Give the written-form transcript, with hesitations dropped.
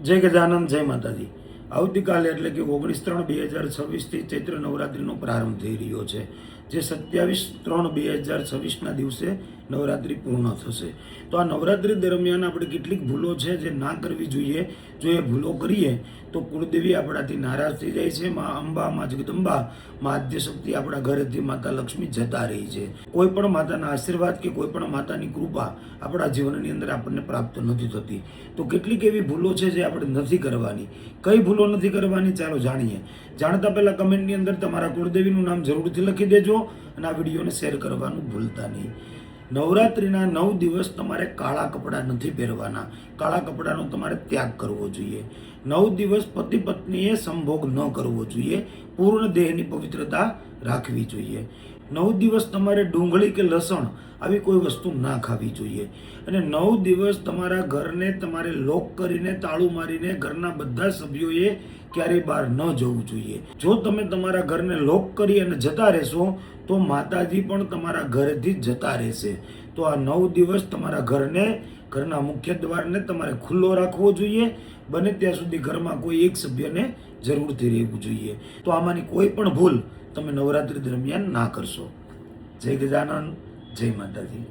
જય ગજાનંદ, જય માતાજી। આવતીકાલે એટલે કે 19/3/2026 ચૈત્ર નવરાત્રિનો પ્રારંભ થઈ રહ્યો છે, જે 27/3/2026ના દિવસે નવરાત્રિ પૂર્ણ થશે। તો આ નવરાત્રિ દરમિયાન આપણે કેટલીક ભૂલો છે જે ના કરવી જોઈએ। જો એ ભૂલો કરીએ તો કુળદેવી આપણાથી નારાજ થઈ જાય છે। મા અંબા, મા જગદંબા, મા આદ્યશક્તિ આપણા ઘરેથી માતા લક્ષ્મી જતા રહી છે। કોઈ પણ માતાના આશીર્વાદ કે કોઈ પણ માતાની કૃપા આપણા જીવનની અંદર આપણને પ્રાપ્ત નથી થતી। તો કેટલીક એવી ભૂલો છે જે આપણે નથી કરવાની। કઈ ભૂલો નથી કરવાની, ચાલો જાણીએ। જાણતા પહેલા કમેન્ટની અંદર તમારા કુળદેવીનું નામ જરૂરથી લખી દેજો અને આ વિડીયોને શેર કરવાનું ભૂલતા નહીં। નવરાત્રિના 9 દિવસ તમારે કાળા કપડાં નથી પહેરવાના। કાળા કપડાનો તમારે ત્યાગ કરવો જોઈએ। 9 દિવસ પતિ પત્નીએ સંભોગ ન કરવો જોઈએ। પૂર્ણ દેહની પવિત્રતા રાખવી જોઈએ। 9 દિવસ તમારે ડુંગળી કે લસણ આવી કોઈ વસ્તુ ના ખાવી જોઈએ। અને 9 દિવસ તમારા ઘરને તમારે લોક કરીને, તાળું મારીને ઘરના બધા સભ્યોએ ક્યારેય બહાર ન જવું જોઈએ। જો તમે તમારા ઘરને લોક કરી અને જતા રહેશો તો માતાજી પણ તમારા ઘરેથી જતા રહેશે। તો આ 9 દિવસ તમારા ઘરને, ઘરના મુખ્ય દ્વારને તમારે ખુલ્લો રાખવો જોઈએ। બને ત્યાં સુધી ઘરમાં કોઈ એક સભ્યને જરૂરથી રહેવું જોઈએ। તો આમાંની કોઈ પણ ભૂલ તમે નવરાત્રિ દરમિયાન ના કરશો। જય ગજાનંદ, જય માતાજી।